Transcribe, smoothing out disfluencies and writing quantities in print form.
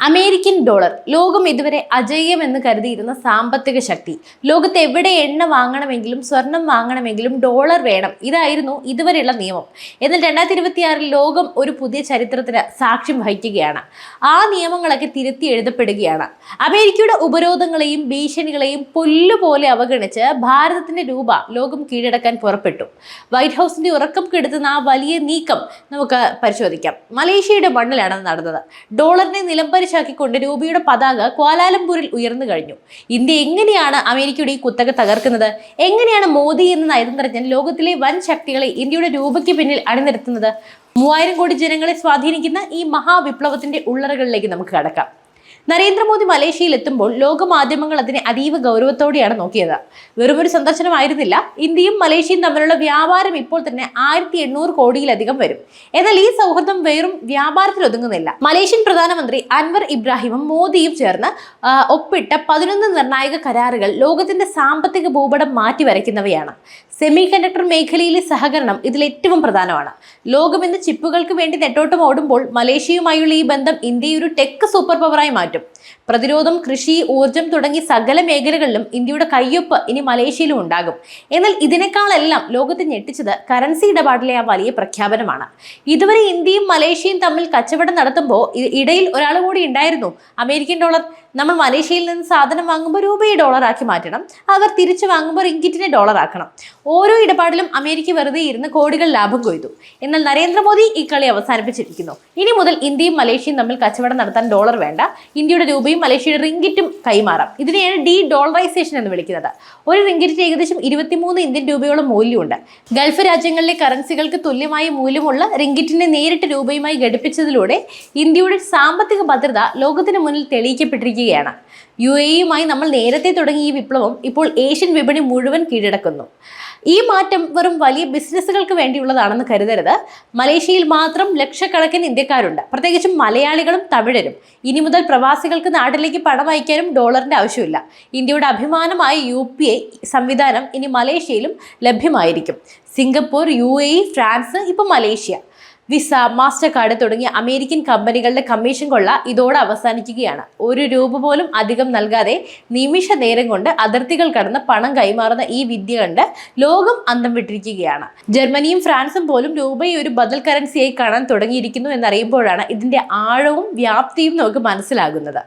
American dollar ലോകം ഇതുവരെ അജയ്യം എന്ന് കരുതിയിരുന്ന സാമ്പത്തിക ശക്തി. ലോകത്ത് എവിടെ എണ്ണ വാങ്ങണമെങ്കിലും സ്വർണം വാങ്ങണമെങ്കിലും ഡോളർ വേണം. ഇതായിരുന്നു ഇതുവരെയുള്ള നിയമം. എന്നാൽ 2026 ലോകം ഒരു പുതിയ ചരിത്രത്തിന് സാക്ഷ്യം വഹിക്കുകയാണ്. ആ നിയമങ്ങളൊക്കെ തിരുത്തി എഴുതപ്പെടുകയാണ്. അമേരിക്കയുടെ ഉപരോധങ്ങളെയും ഭീഷണികളെയും പുല്ലുപോലെ അവഗണിച്ച് ഭാരതത്തിന്റെ രൂപ ലോകം കീഴടക്കാൻ പുറപ്പെട്ടു. വൈറ്റ് ഹൗസിന്റെ ഉറക്കം കെടുത്തുന്ന ആ വലിയ നീക്കം നമുക്ക് പരിശോധിക്കാം. മലേഷ്യയുടെ മണ്ണിലാണ് നടന്നത്. ഡോളറിനെ നിലംപരിശാക്കിക്കൊണ്ട് രൂപയുടെ പതാക ക്വാലാലംപൂരിൽ ഉയർന്നു കഴിഞ്ഞു. ഇന്ത്യ എങ്ങനെയാണ് അമേരിക്കയുടെ ഈ കുത്തക തകർക്കുന്നത്? എങ്ങനെയാണ് മോദി എന്ന നയതന്ത്രജ്ഞൻ ലോകത്തിലെ വൻ ശക്തികളെ ഇന്ത്യയുടെ രൂപയ്ക്ക് പിന്നിൽ അണിനിരത്തുന്നത്? 3000 കോടി ജനങ്ങളെ സ്വാധീനിക്കുന്ന ഈ മഹാവിപ്ലവത്തിന്റെ ഉള്ളറകളിലേക്ക് നമുക്ക് കടക്കാം. നരേന്ദ്രമോദി മലേഷ്യയിൽ എത്തുമ്പോൾ ലോകമാധ്യമങ്ങൾ അതിനെ അതീവ ഗൗരവത്തോടെയാണ് നോക്കിയത്. വെറുമൊരു സന്ദർശനമായിരുന്നില്ല. ഇന്ത്യയും മലേഷ്യയും തമ്മിലുള്ള വ്യാപാരം ഇപ്പോൾ തന്നെ 1800 കോടിയിലധികം വരും. എന്നാൽ ഈ സൗഹൃദം വെറും വ്യാപാരത്തിൽ ഒതുങ്ങുന്നില്ല. മലേഷ്യൻ പ്രധാനമന്ത്രി അൻവർ ഇബ്രാഹിമും മോദിയും ചേർന്ന് ഒപ്പിട്ട 11 നിർണായക കരാറുകൾ ലോകത്തിന്റെ സാമ്പത്തിക ഭൂപടം മാറ്റിവരയ്ക്കുന്നവയാണ്. സെമി കണ്ടക്ടർ മേഖലയിലെ സഹകരണം ഇതിൽ ഏറ്റവും പ്രധാനമാണ്. ലോകം ഇന്ന് ചിപ്പുകൾക്ക് വേണ്ടി നെട്ടോട്ടം ഓടുമ്പോൾ മലേഷ്യയുമായുള്ള ഈ ബന്ധം ഇന്ത്യയെ ഒരു ടെക് സൂപ്പർ പവറായി മാറ്റും. പ്രതിരോധം, കൃഷി, ഊർജം തുടങ്ങി സകല മേഖലകളിലും ഇന്ത്യയുടെ കയ്യൊപ്പ് ഇനി മലേഷ്യയിലും ഉണ്ടാകും. എന്നാൽ ഇതിനേക്കാളെല്ലാം ലോകത്തെ ഞെട്ടിച്ചത് കറൻസി ഇടപാടിലെ ആ വലിയ പ്രഖ്യാപനമാണ്. ഇതുവരെ ഇന്ത്യയും മലേഷ്യയും തമ്മിൽ കച്ചവടം നടത്തുമ്പോൾ ഇടയിൽ ഒരാൾ കൂടി ഉണ്ടായിരുന്നു, അമേരിക്കൻ ഡോളർ. നമ്മൾ മലേഷ്യയിൽ നിന്ന് സാധനം വാങ്ങുമ്പോൾ രൂപയെ ഡോളറാക്കി മാറ്റണം, അവർ തിരിച്ചു വാങ്ങുമ്പോൾ റിങ്കിറ്റിനെ ഡോളറാക്കണം. ഓരോ ഇടപാടിലും അമേരിക്ക വെറുതെ ഇരുന്ന് കോടികൾ ലാഭം കൊയ്തു. എന്നാൽ നരേന്ദ്രമോദി ഈ കളി അവസാനിപ്പിച്ചിരിക്കുന്നു. ഇനി മുതൽ ഇന്ത്യയും മലേഷ്യയും തമ്മിൽ കച്ചവടം നടത്താൻ ഡോളർ വേണ്ട, ഇന്ത്യയുടെ രൂപയും മലേഷ്യയുടെ റിങ്കിറ്റും കൈമാറാം. ഇതിനെയാണ് ഡി ഡോളറൈസേഷൻ എന്ന് വിളിക്കുന്നത്. ഒരു റിങ്കിറ്റിന് ഏകദേശം 23 ഇന്ത്യൻ രൂപയോളം മൂല്യമുണ്ട്. ഗൾഫ് രാജ്യങ്ങളിലെ കറൻസികൾക്ക് തുല്യമായ മൂല്യമുള്ള റിങ്കിറ്റിനെ നേരിട്ട് രൂപയുമായി ഘടിപ്പിച്ചതിലൂടെ ഇന്ത്യയുടെ സാമ്പത്തിക ഭദ്രത ലോകത്തിന് മുന്നിൽ തെളിയിക്കപ്പെട്ടിരിക്കുകയാണ്. UAE-യുമായി നമ്മൾ നേരത്തെ തുടങ്ങിയ ഈ വിപ്ലവം ഇപ്പോൾ ഏഷ്യൻ വിപണി മുഴുവൻ കീഴടക്കുന്നു. ഈ മാറ്റം വെറും വലിയ ബിസിനസ്സുകൾക്ക് വേണ്ടിയുള്ളതാണെന്ന് കരുതരുത്. മലേഷ്യയിൽ മാത്രം ലക്ഷക്കണക്കിന് ഇന്ത്യക്കാരുണ്ട്, പ്രത്യേകിച്ചും മലയാളികളും തമിഴരും. ഇനി മുതൽ പ്രവാസികൾക്ക് നാട്ടിലേക്ക് പണം അയക്കാനും ഡോളറിന്റെ ആവശ്യമില്ല. ഇന്ത്യയുടെ അഭിമാനമായ UPI സംവിധാനം ഇനി മലേഷ്യയിലും ലഭ്യമായിരിക്കും. സിംഗപ്പൂർ, UAE, ഫ്രാൻസ്, ഇപ്പോൾ മലേഷ്യ. വിസ, മാസ്റ്റർ കാർഡ് തുടങ്ങിയ അമേരിക്കൻ കമ്പനികളുടെ കമ്മീഷൻ കൊള്ള ഇതോടെ അവസാനിക്കുകയാണ്. 1 രൂപ പോലും അധികം നൽകാതെ നിമിഷ നേരം കൊണ്ട് അതിർത്തികൾ കടന്ന് പണം കൈമാറുന്ന ഈ വിദ്യ കണ്ട് ലോകം അന്തം വിട്ടിരിക്കുകയാണ്. ജർമ്മനിയും ഫ്രാൻസും പോലും രൂപയെ ഒരു ബദൽ കറൻസിയായി കാണാൻ തുടങ്ങിയിരിക്കുന്നു എന്നറിയുമ്പോഴാണ് ഇതിന്റെ ആഴവും വ്യാപ്തിയും നമുക്ക് മനസ്സിലാകുന്നത്.